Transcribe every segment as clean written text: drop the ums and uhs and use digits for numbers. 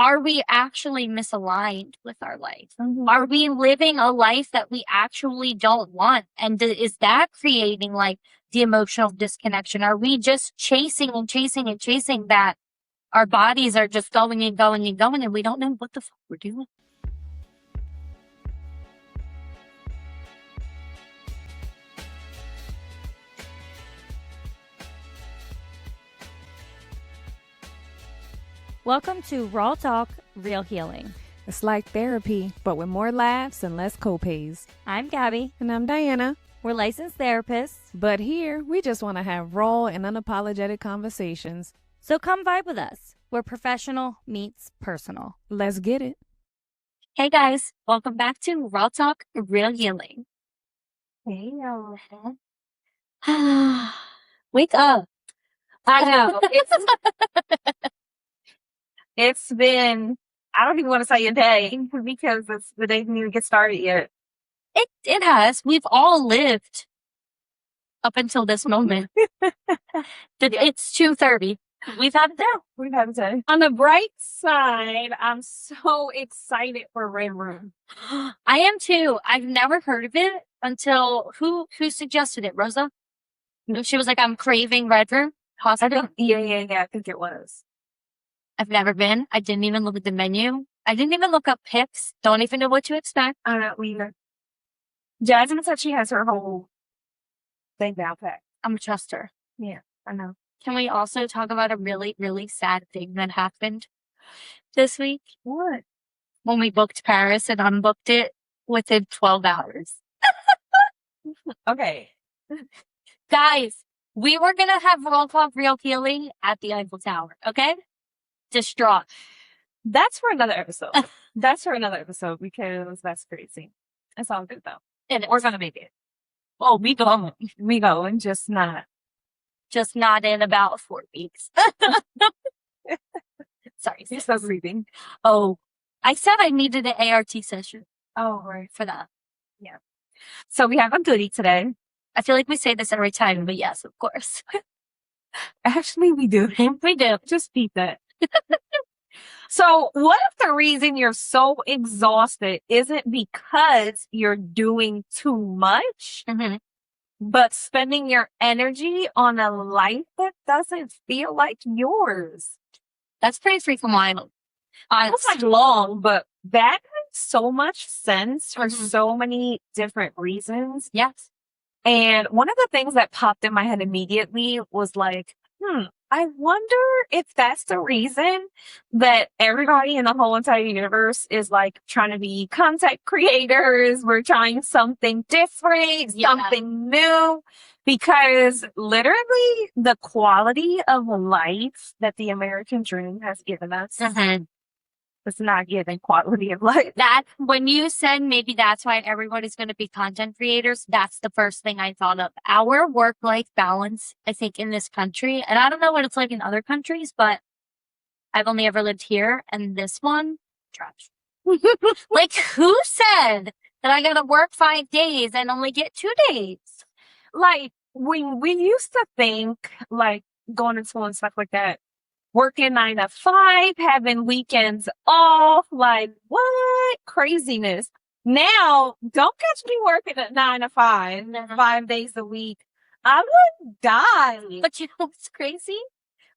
are we actually misaligned with our life? Mhm. Are we living a life that we actually don't want? And is that creating like the emotional disconnection? Are we just chasing and chasing and chasing that our bodies are just going and going and going and we don't know what the fuck we're doing? Welcome to Raw Talk, Real Healing. It's like therapy, but with more laughs and less copays. I'm Gabby. And I'm Diana. We're licensed therapists. But here, we just want to have raw and unapologetic conversations. So come vibe with us, where professional meets personal. Let's get it. Hey guys, welcome back to Raw Talk, Real Healing. Hey, y'all. Wake up. I know. It's been, I don't even want to say a day because the day didn't even get started yet. It has. We've all lived up until this moment. It's 2:30. We've had it down. We've had a day. On the bright side, I'm so excited for Red Room. I am too. I've never heard of it until who suggested it? Rosa? She was like, I'm craving Red Room Hospital. Yeah, I think it was. I've never been. I didn't even look at the menu. I didn't even look up pics. Don't even know what to expect. I don't either. Jasmine said she has her whole thing down pat. I'm gonna trust her. Yeah, I know. Can we also talk about a really, really sad thing that happened this week? What? When we booked Paris and unbooked it within 12 hours. Okay. Guys, we were going to have Raw Talk Real Healing at the Eiffel Tower, okay? Distraught. That's for another episode. That's for another episode because that's crazy. It's all good though. And We're gonna make it. oh, we going. We going, just not. Just not in about 4 weeks. Sorry. You're still breathing. Oh, I said I needed an ART session Oh, right. for that. Yeah. So we have a goodie today. I feel like we say this every time, but yes, of course. Actually, we do. We do. Just beat that. So what if the reason you're so exhausted isn't because you're doing too much, Mm-hmm. but spending your energy on a life that doesn't feel like yours? That's pretty freaking wild. It's like long, but that makes so much sense for Mhm. so many different reasons. Yes. And one of the things that popped in my head immediately was like, I wonder if that's the reason that everybody in the whole entire universe is like trying to be content creators. We're trying something different, Yeah. something new, because literally the quality of life that the American dream has given us Mm-hmm. is not giving quality of life. That when you said maybe that's why everybody's going to be content creators, that's the first thing I thought of. Our work-life balance, I think, in this country, and I don't know what it's like in other countries, but I've only ever lived here, and this one, trash. Like, who said that I got to work 5 days and only get 2 days? Like we used to think like going to school and stuff like that, working 9 to 5, having weekends off, like what craziness. Now, don't catch me working at 9 to 5, Mhm. 5 days a week. I would die. But you know what's crazy?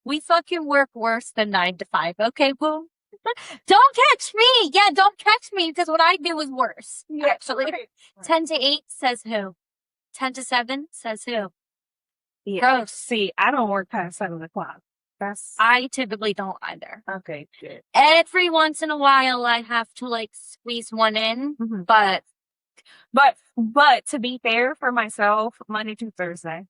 We fucking work worse than 9 to 5. Okay, boom. Don't catch me. Yeah, don't catch me because what I do is worse. Actually, right. 10 to 8 says who? 10 to 7 says who? Yeah. Gross. See, I don't work past 7 o'clock. That's I typically don't either. okay. Good. Every once in a while, I have to like squeeze one in, Mhm. but But to be fair for myself, Monday through Thursday,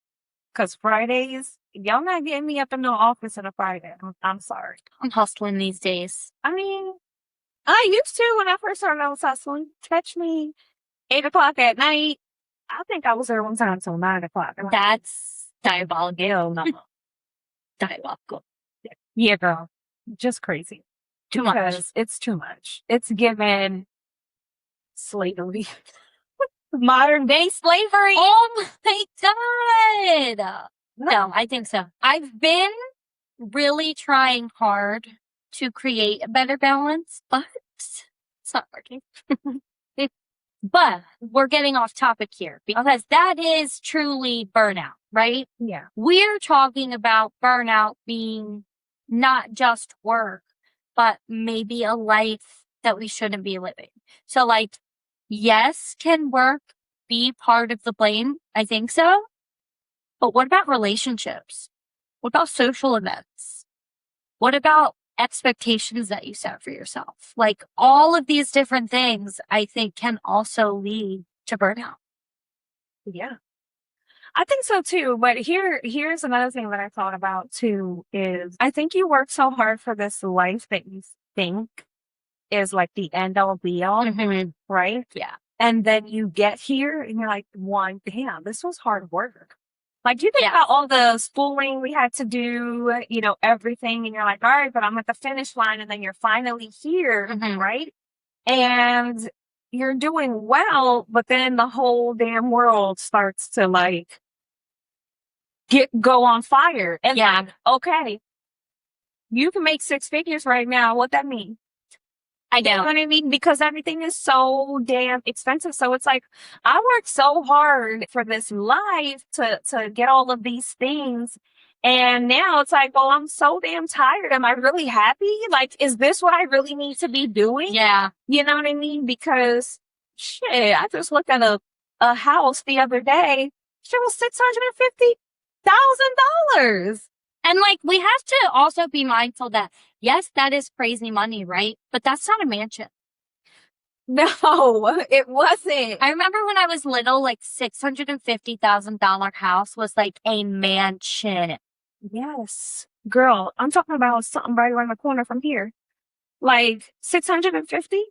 because Fridays, y'all not getting me up in the office on a Friday. I'm sorry. I'm hustling these days. I mean, I used to when I first started. I was hustling. Catch me 8 o'clock at night. I think I was there one time until 9 o'clock. That's diabolical. No. Diabolical. Yeah, girl, just crazy. Too much. Because it's too much. It's given slavery, modern day slavery. Oh my God. No, I think so. I've been really trying hard to create a better balance, but it's not working. But we're getting off topic here because that is truly burnout, right? Yeah. We're talking about burnout being not just work, but maybe a life that we shouldn't be living. So, like, yes, can work be part of the blame? I think so. But what about relationships? What about social events? What about expectations that you set for yourself? Like, all of these different things, I think, can also lead to burnout. Yeah. I think so too. But here's another thing that I thought about too is I think you work so hard for this life that you think is like the end all be all, right? Yeah. And then you get here and you're like, one, damn, this was hard work. Like you think Yeah. about all the schooling we had to do, you know, everything, and you're like, all right, but I'm at the finish line, and then you're finally here, right? And you're doing well, but then the whole damn world starts to like go on fire. And Yeah. okay, you can make 6 figures right now. What that mean? I You know know. what I mean? Because everything is so damn expensive. So it's like, I worked so hard for this life to get all of these things. And now it's like, well, I'm so damn tired. Am I really happy? Like, is this what I really need to be doing? Yeah. You know what I mean? Because shit, I just looked at a house the other day. Shit was $650,000. And like, we have to also be mindful that, yes, that is crazy money, right? But that's not a mansion. No, it wasn't. I remember when I was little, like $650,000 house was like a mansion. Yes. Girl, I'm talking about something right around the corner from here. Like 650?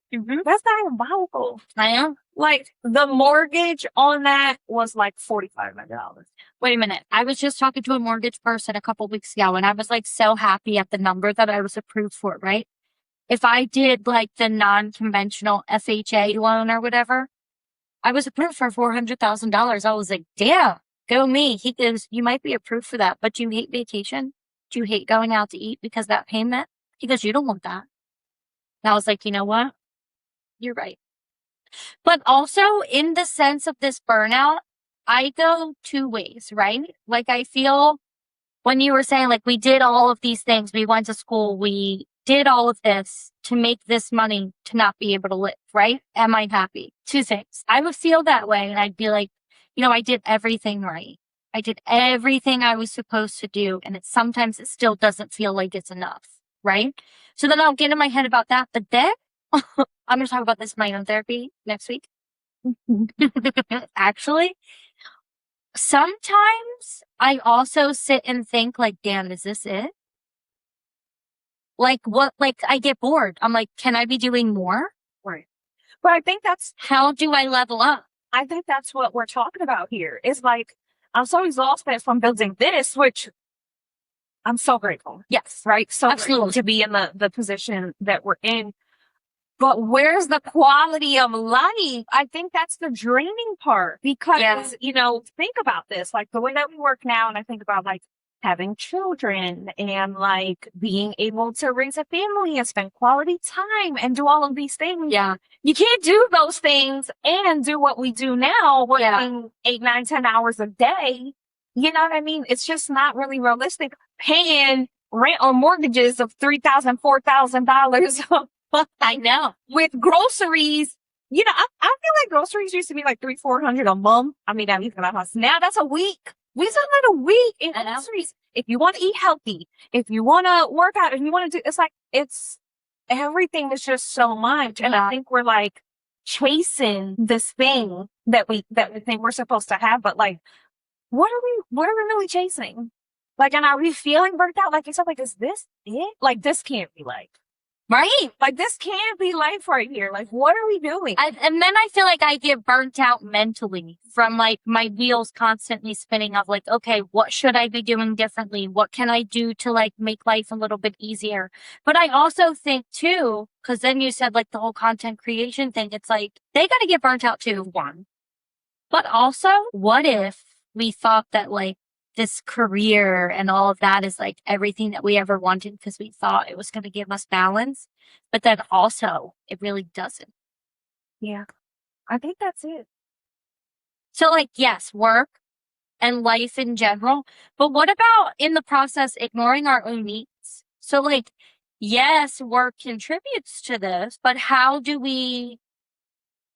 That's diabolical. I know. Like the mortgage on that was like $4,500. Wait a minute. I was just talking to a mortgage person a couple weeks ago and I was like so happy at the number that I was approved for, right? If I did like the non-conventional FHA loan or whatever, I was approved for $400,000. I was like, damn, go me. He goes, you might be approved for that, but do you hate vacation? Do you hate going out to eat because that payment? He goes, you don't want that. And I was like, you know what? You're right. But also in the sense of this burnout, I go two ways, right? Like I feel when you were saying like we did all of these things, we went to school, we did all of this to make this money to not be able to live, right? Am I happy? Two things. I would feel that way and I'd be like, you know, I did everything right. I did everything I was supposed to do. And sometimes it still doesn't feel like it's enough, right? So then I'll get in my head about that. But then I'm going to talk about this in my own therapy next week. Actually, sometimes I also sit and think like, damn, is this it? Like what, like I get bored. I'm like, can I be doing more? Right. But I think how do I level up? I think that's what we're talking about here. It's like, I'm so exhausted from building this, which I'm so grateful. Yes. Right. So Absolutely. grateful to be in the position that we're in. But where's the quality of life? I think that's the draining part because, you know, think about this, like the way that we work now. And I think about like having children and like being able to raise a family and spend quality time and do all of these things. Yeah. You can't do those things and do what we do now, working 8, 9, 10 hours a day. You know what I mean? It's just not really realistic. Paying rent or mortgages of $3,000, $4,000. I know. With groceries, you know, I feel like groceries used to be like $300-$400 a month. I mean, at least in my house. Now that's a week. We spend a week in groceries. If you want to eat healthy, if you want to work out, if you want to do, it's like, it's everything is just so much. And I think we're like chasing this thing that we think we're supposed to have. But like, what are we really chasing? Like, and are we feeling burnt out? Like you said, like, is this it? Like, this can't be life. Right. Like, this can't be life right here. Like, what are we doing? And then I feel like I get burnt out mentally from like my wheels constantly spinning of like, okay, what should I be doing differently? What can I do to like make life a little bit easier? But I also think too, because then you said like the whole content creation thing, it's like they got to get burnt out too, one. But also, what if we thought that like this career and all of that is like everything that we ever wanted because we thought it was going to give us balance. But then also, it really doesn't. Yeah. I think that's it. So, like, yes, work and life in general. But what about in the process ignoring our own needs? So, like, yes, work contributes to this, but how do we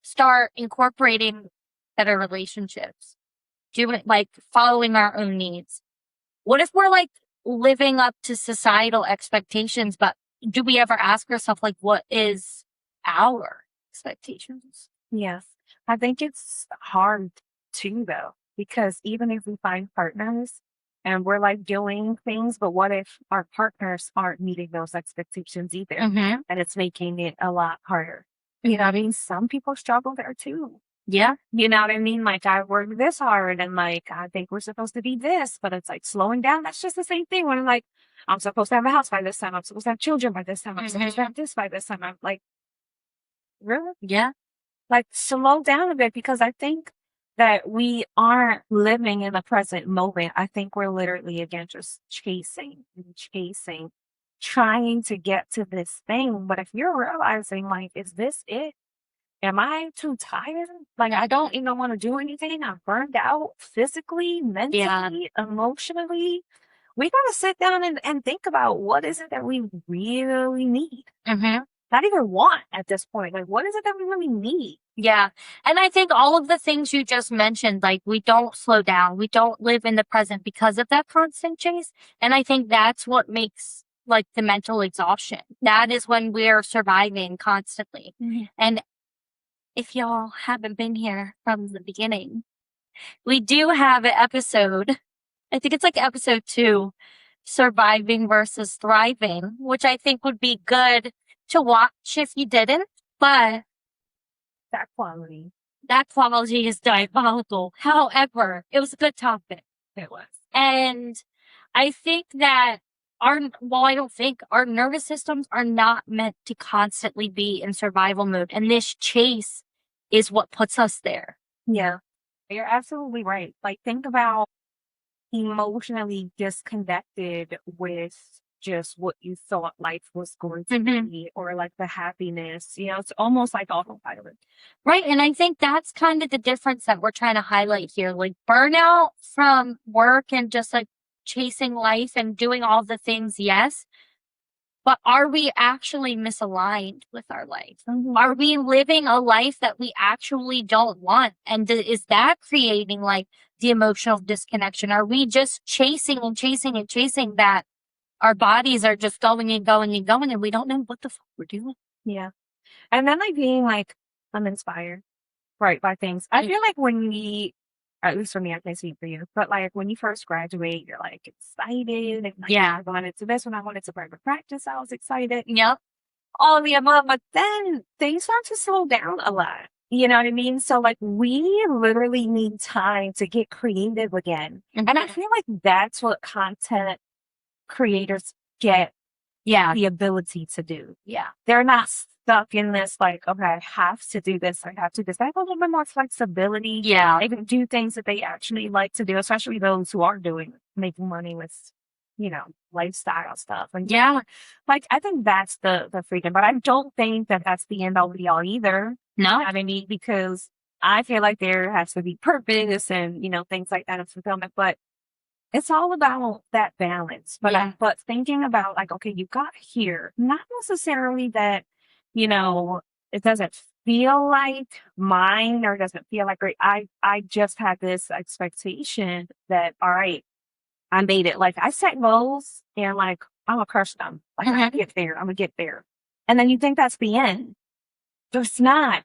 start incorporating better relationships? Doing like following our own needs. What if we're like living up to societal expectations, but do we ever ask ourselves like what is our expectations? Yes. I think it's hard too, though, because even if we find partners and we're like doing things, but what if our partners aren't meeting those expectations either? Mm-hmm. And it's making it a lot harder. You know what I mean? Some people struggle there too. Yeah. You know what I mean? Like, I worked this hard and like, I think we're supposed to be this, but it's like slowing down. That's just the same thing when I'm like, I'm supposed to have a house by this time. I'm supposed to have children by this time. I'm supposed to have this by this time. I'm like, really? Yeah. Like, slow down a bit, because I think that we aren't living in the present moment. I think we're literally, again, just chasing and chasing, trying to get to this thing. But if you're realizing, like, is this it? Am I too tired? Like, I don't even want to do anything. I'm burned out physically, mentally, emotionally. We got to sit down and think about what is it that we really need. Mm-hmm. Not even want at this point. Like, what is it that we really need? Yeah. And I think all of the things you just mentioned, like we don't slow down, we don't live in the present because of that constant chase. And I think that's what makes like the mental exhaustion. That is when we're surviving constantly. Mhm. And if y'all haven't been here from the beginning, we do have an episode. I think it's like episode 2, surviving versus thriving, which I think would be good to watch if you didn't. But That quality. that quality is diabolical. However, it was a good topic. It was. And I think that I don't think our nervous systems are not meant to constantly be in survival mode. And this chase is what puts us there. Yeah. You're absolutely right. Like, think about emotionally disconnected with just what you thought life was going to Mhm. be, or like the happiness. You know, it's almost like autopilot. Right. And I think that's kind of the difference that we're trying to highlight here. Like burnout from work and just like chasing life and doing all the things, yes. But are we actually misaligned with our life? Mhm. Are we living a life that we actually don't want? And is that creating like the emotional disconnection? Are we just chasing and chasing and chasing that our bodies are just going and going and going and we don't know what the fuck we're doing? Yeah. And then like being like uninspired, right, by things. I feel like when we, at least for me, I can't speak for you, but like when you first graduate, you're like excited and like, Yeah. I wanted to this, when I wanted to private practice, I was excited. Yep. All of the above, but then things start to slow down a lot. You know what I mean? So like we literally need time to get creative again. And I feel like that's what content creators get Yeah. the ability to do. Yeah. They're not stuck in this like, okay, I have to do this, I have to do this. They have a little bit more flexibility. Yeah. They can do things that they actually like to do, especially those who are making money with, you know, lifestyle stuff. And Yeah. like, I think that's the freedom, but I don't think that that's the end all be all either. No. I mean, because I feel like there has to be purpose and, you know, things like that of fulfillment, but it's all about that balance. But Yeah. but thinking about like, okay, you got here, not necessarily that, you know, it doesn't feel like mine or doesn't feel like great. I just had this expectation that, all right, I made it. Like, I set goals and like, I'm gonna crush them. Like, I'm gonna get there. I'm gonna get there. And then you think that's the end. There's not.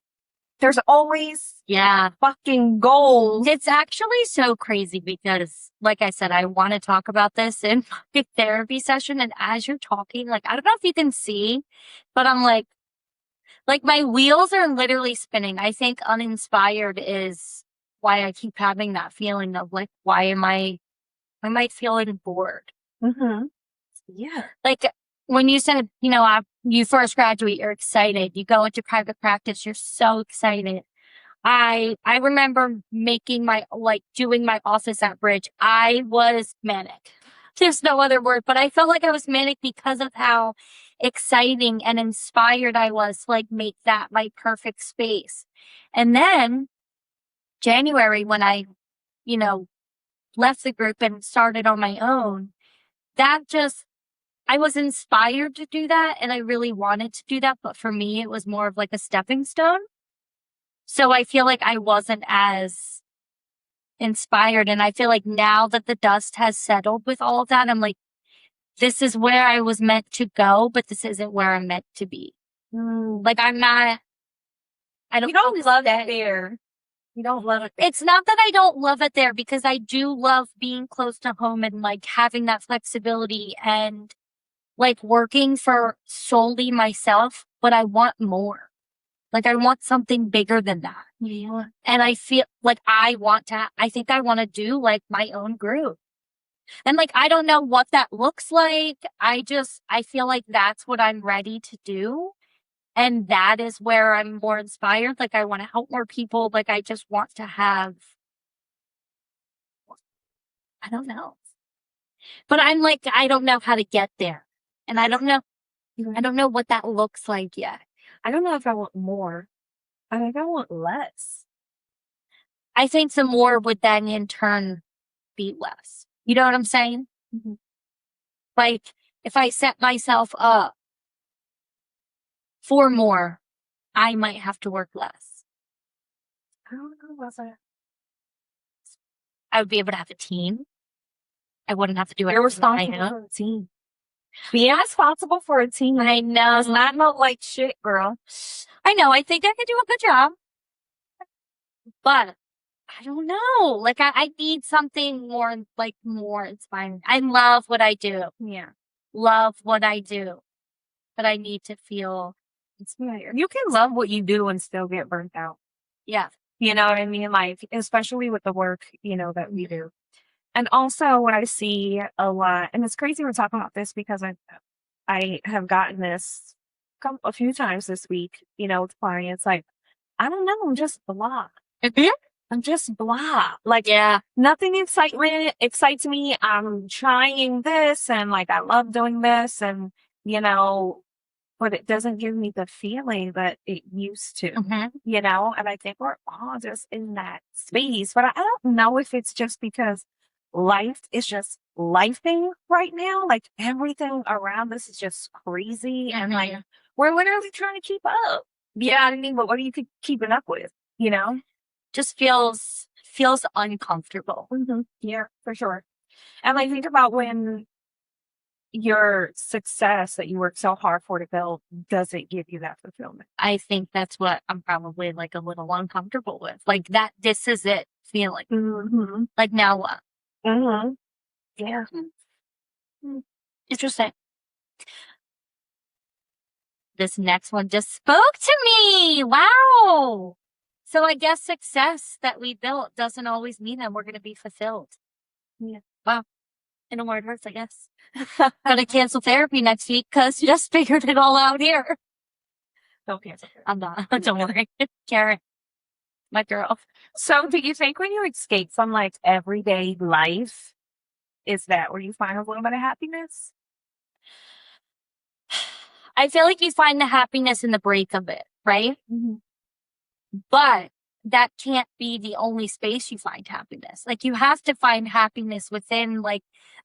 There's always Yeah. fucking goals. It's actually so crazy because, like I said, I want to talk about this in my therapy session. And as you're talking, like, I don't know if you can see, but I'm like my wheels are literally spinning. I think uninspired is why I keep having that feeling of like, why am I feeling bored? Mm-hmm. Yeah. Like when you said, you know, you first graduate, you're excited. You go into private practice, you're so excited. I remember doing my office at Bridge. I was manic. There's no other word, but I felt like I was manic because of how exciting and inspired I was to like make that my perfect space. And then January, when I, you know, left the group and started on my own, that just, I was inspired to do that and I really wanted to do that. But for me, it was more of like a stepping stone. So I feel like I wasn't as inspired. And I feel like now that the dust has settled with all of that, I'm like, this is where I was meant to go, but this isn't where I'm meant to be. Like I'm not, I don't You don't know love that- it there. You don't love it. It's not that I don't love it there because I do love being close to home and like having that flexibility and like working for solely myself, but I want more. Like I want something bigger than that. Yeah. And I feel like I think I want to do like my own group. And like, I don't know what that looks like. I feel like that's what I'm ready to do. And that is where I'm more inspired. Like I want to help more people. Like I just want to have, I don't know. But I'm like, I don't know how to get there. And I don't know what that looks like yet. I don't know if I want more. I think I want less. I think the more would then in turn be less. You know what I'm saying? Mhm. Like if I set myself up for more, I might have to work less. I don't know about that. I would be able to have a team. I wouldn't have to do it. You're responsible for a team. Being responsible for a team I know. does not look like shit, girl. I know. I think I could do a good job. But I don't know. Like I need something more inspiring. I love what I do. Yeah. Love what I do. But I need to feel inspired. You can love what you do and still get burnt out. Yeah. You know what I mean? Like, especially with the work, that we do. And also what I see a lot, and it's crazy we're talking about this because I have gotten this a few times this week, with clients, like, I don't know, I'm just blah. I'm just blah. Like, Yeah. nothing excites me. I'm trying this and like, I love doing this and, but it doesn't give me the feeling that it used to, Mm-hmm. and I think we're all just in that space, but I don't know if it's just because life is just lifing right now. Like everything around us is just crazy and like, we're literally trying to keep up. You know what I mean? But what are you keeping up with, Just feels uncomfortable. Mm-hmm. Yeah, for sure. And I think about when your success that you work so hard for to build doesn't give you that fulfillment. I think that's what I'm probably like a little uncomfortable with. Like that, this is it feeling. Mm-hmm. Like now what? Mm-hmm. Yeah. Interesting. This next one just spoke to me. Wow. So I guess success that we built doesn't always mean that we're going to be fulfilled. Yeah. Wow. In a word hurts, I guess. Gotta cancel therapy next week because you just figured it all out here. Don't cancel it. I'm not. Don't worry. Karen, my girl. So do you think when you escape from like everyday life, is that where you find a little bit of happiness? I feel like you find the happiness in the break of it, right? Mm-hmm. But that can't be the only space you find happiness. Like you have to find happiness within like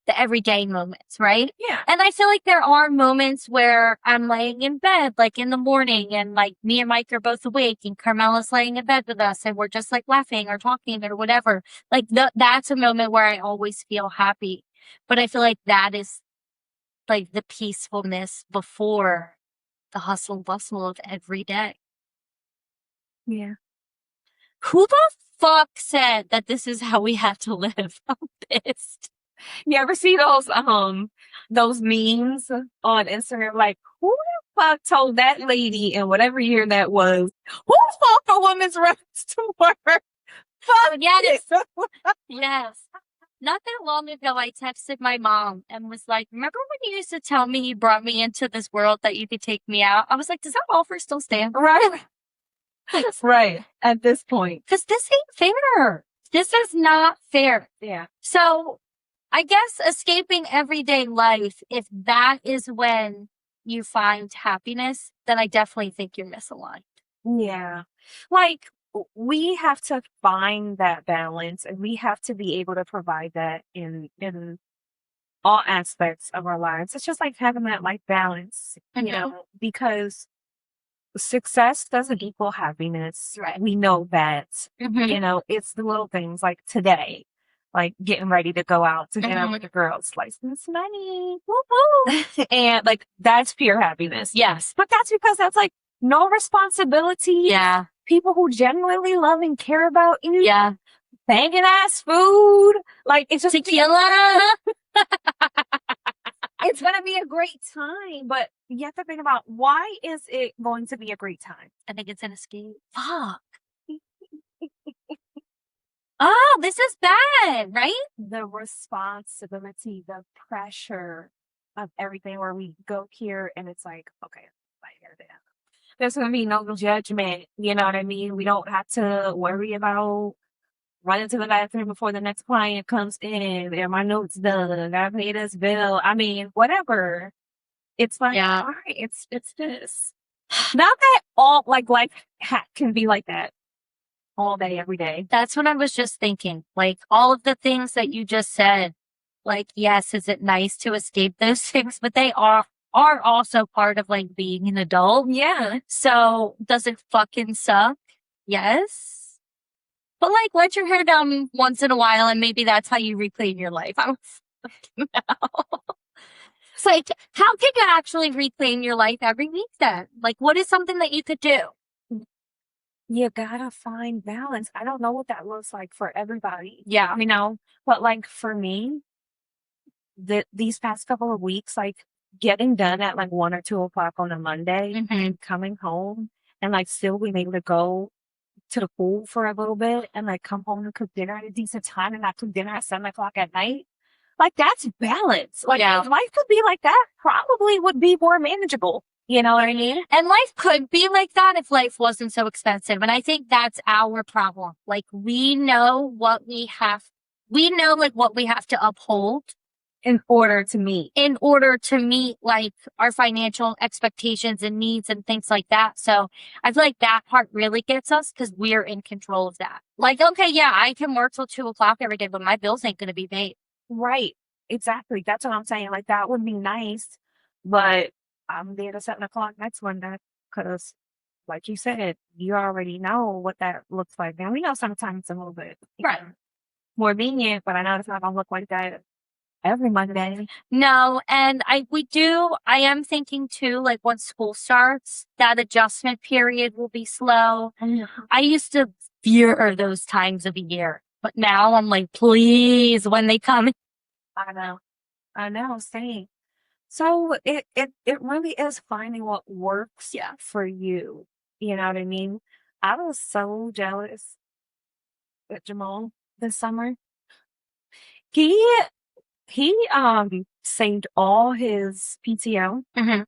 the everyday moments, right? Yeah. And I feel like there are moments where I'm laying in bed, like in the morning, and like me and Mike are both awake and Carmela's laying in bed with us and we're just like laughing or talking or whatever. Like that's a moment where I always feel happy. But I feel like that is like the peacefulness before the hustle and bustle of every day. Yeah. Who the fuck said that this is how we have to live? I'm pissed. You ever see those memes on Instagram? Like, who the fuck told that lady in whatever year that was? Who told a woman's rights to work? Fuck Yes. you. Yes. Not that long ago, I texted my mom and was like, remember when you used to tell me you brought me into this world that you could take me out? I was like, does that offer still stand? Right. Right. At this point. Because this ain't fair. This is not fair. Yeah. So I guess escaping everyday life, if that is when you find happiness, then I definitely think you're misaligned. Yeah. Like, we have to find that balance, and we have to be able to provide that in all aspects of our lives. It's just like having that life balance, Mhm. because success doesn't equal happiness. Right. We know that. Mhm. It's the little things like today, like getting ready to go out to dinner Mhm. with the girls, license money, woo-hoo. And like that's pure happiness. Yes. But that's because that's like no responsibility. Yeah. People who genuinely love and care about you. Yeah. Banging ass food. Like it's just Tequila. it's gonna be a great time, but you have to think about why is it going to be a great time? I think it's an escape. Fuck. Oh, this is bad, right? The responsibility, the pressure of everything where we go here and it's like, okay, I hear that. There's gonna be no judgment, you know what I mean? We don't have to worry about running to the bathroom before the next client comes in. Are my notes done? I pay this bill. I mean, whatever. It's like, Yeah. all right, it's this. Not that all like life can be like that all day, every day. That's what I was just thinking. Like all of the things that you just said, like, yes, is it nice to escape those things? But they are also part of like being an adult. Yeah. So does it fucking suck? Yes. But like let your hair down once in a while and maybe that's how you reclaim your life. I don't fucking know. It's like, how can you actually reclaim your life every week then? Like what is something that you could do? You gotta find balance. I don't know what that looks like for everybody. Yeah. But like for me, these past couple of weeks, like getting done at like 1 or 2 o'clock on a Monday Mhm. and coming home and like still being able to go to the pool for a little bit and like come home and cook dinner at a decent time and not cook dinner at 7 o'clock at night. Like that's balance. Like Yeah. if life could be like that, probably would be more manageable. You know what I mean? And life could be like that if life wasn't so expensive. And I think that's our problem. Like we know what we have to uphold In order to meet. like our financial expectations and needs and things like that. So I feel like that part really gets us because we're in control of that. Like, okay, yeah, I can work till 2 o'clock every day, but my bills ain't going to be paid. Right. Exactly. That's what I'm saying. Like that would be nice, but I'm there to 7 o'clock next Monday because, like you said, you already know what that looks like. Now we know sometimes it's a little bit Right. more lenient, but I know it's not gonna look like that every Monday. No, and I am thinking too, like once school starts, that adjustment period will be slow. I used to fear those times of the year, but now I'm like, please, when they come. I know, same. So it really is finding what works for you. You know what I mean? I was so jealous with Jamal this summer. He saved all his PTO Mhm.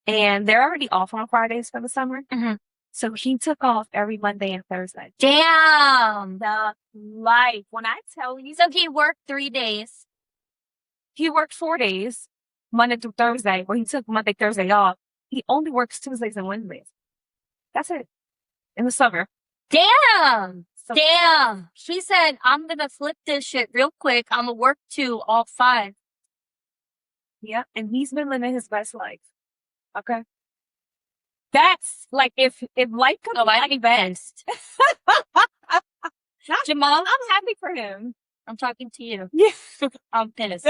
and they're already off on Fridays for the summer. Mhm. So he took off every Monday and Thursday. Damn. The life. When I tell you, So he worked 3 days. he worked 4 days, Monday through Thursday, where he took Monday, Thursday off. He only works Tuesdays and Wednesdays. That's it. In the summer. Damn. So, Damn. She said, I'm going to flip this shit real quick. I'm going to work all 5. yeah. And he's been living his best life. Okay. That's like if life could be like best. Jamal, I'm happy for him. I'm talking to you. Yeah. I'm pissed.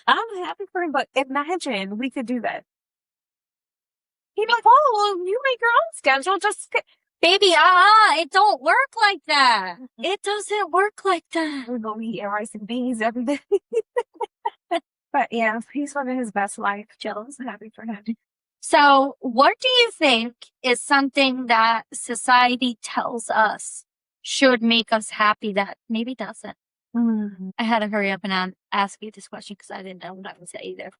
I'm happy for him, but imagine we could do that. He'd be like, oh, well, you make your own schedule. Just baby, it don't work like that. It doesn't work like that. we're gonna eat rice and beans every day. But yeah, he's living his best life. Jealous, happy for him. So, what do you think is something that society tells us should make us happy that maybe doesn't? Mm-hmm. I had to hurry up and ask you this question because I didn't know what I would say either.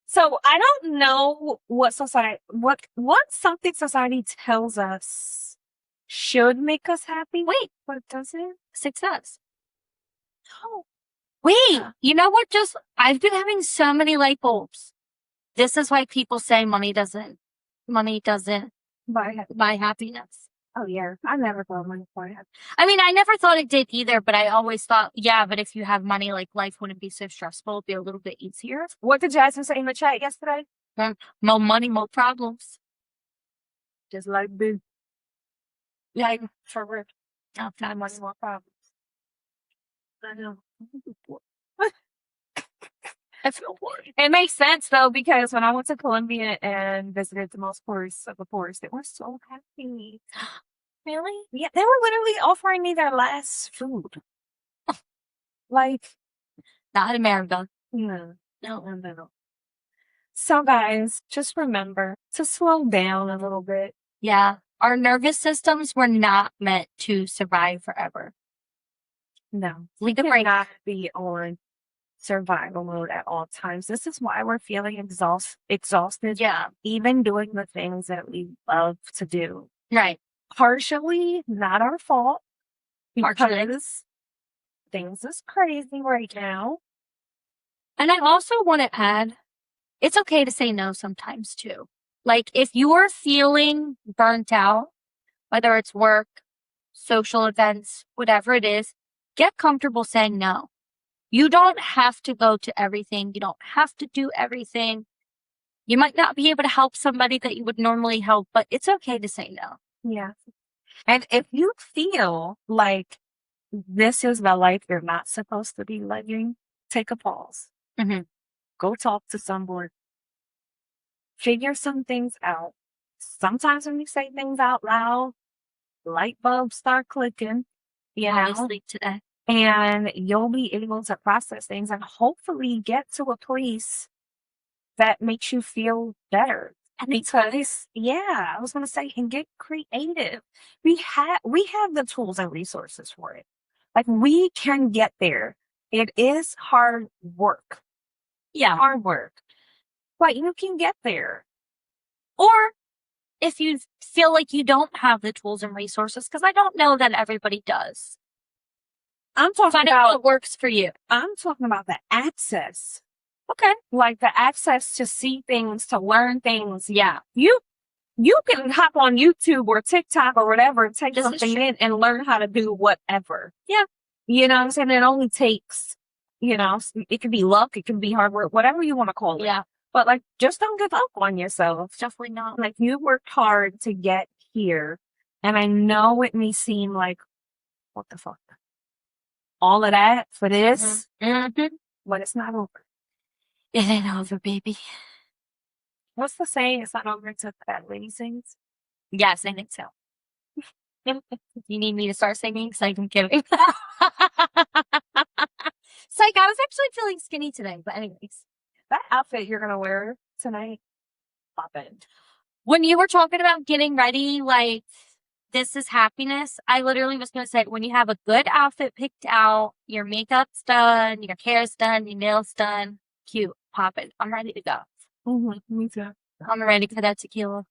So I don't know what something society tells us should make us happy. Wait, but does it? success. Oh, Wait, yeah. you know what? I've been having so many light bulbs. This is why people say money doesn't buy happiness. Oh yeah, I never thought money for it. I mean, I never thought it did either, but I always thought, yeah, but if you have money, like life wouldn't be so stressful. It'd be a little bit easier. What did Jasmine say in the chat yesterday? More money, more problems. Just like boo. Like, For real. oh, Not money, facts. more problems. I know. I feel bored. It makes sense though, because when I went to Colombia and visited the most poorest of the poorest, they were so happy. Really? Yeah, they were literally offering me their last food. Like, Not in America. no, No. no. So guys, just remember to slow down a little bit. Yeah. Our nervous systems were not meant to survive forever. No, We we could break. cannot be on survival mode at all times. This is why we're feeling exhausted, Yeah. even doing the things that we love to do. Right. Partially not our fault, Partially. because things is crazy right now. And I also want to add, it's okay to say no sometimes too. Like if you're feeling burnt out, whether it's work, social events, whatever it is, get comfortable saying no. You don't have to go to everything. You don't have to do everything. You might not be able to help somebody that you would normally help, but it's okay to say no. Yeah. And if you feel like this is the life you're not supposed to be living, take a pause. Mm-hmm. Go talk to someone. Figure some things out. Sometimes when you say things out loud, light bulbs start clicking, you know, Obviously today. and you'll be able to process things and hopefully get to a place that makes you feel better. Because yeah, I was gonna say, and get creative. We have the tools and resources for it. Like we can get there. It is hard work. Yeah. Hard work. But you can get there. Or if you feel like you don't have the tools and resources, because I don't know that everybody does. I'm talking Find out about what works for you. I'm talking about the access. Okay. Like the access to see things, to learn things. Yeah. You can hop on YouTube or TikTok or whatever and take This is something true. in and learn how to do whatever. Yeah. You know what I'm saying? It only takes, it can be luck, it can be hard work, whatever you want to call it. Yeah. But like, just don't give up on yourself. Definitely not. Like you worked hard to get here. And I know it may seem like, what the fuck? All of that for this, Mm-hmm. but it's not over. It ain't over, baby. What's the saying? It's not over until that lady sings. Yes, I think so. You need me to start singing? Psych, I'm kidding. Psych, I was actually feeling skinny today, but anyways. That outfit you're gonna wear tonight, pop it. When you were talking about getting ready, like, this is happiness, I literally was going to say, when you have a good outfit picked out, your makeup's done, your hair's done, your nails done, cute, pop it. I'm ready to go. Mm-hmm. Me too. I'm ready for that tequila.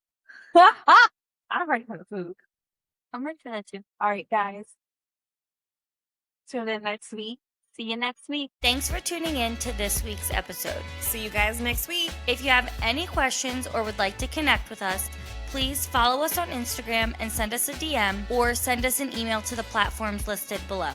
I'm ready for the food. I'm ready for that too. All right, guys. Tune in next week. See you next week. Thanks for tuning in to this week's episode. See you guys next week. If you have any questions or would like to connect with us, please follow us on Instagram and send us a DM or send us an email to the platforms listed below.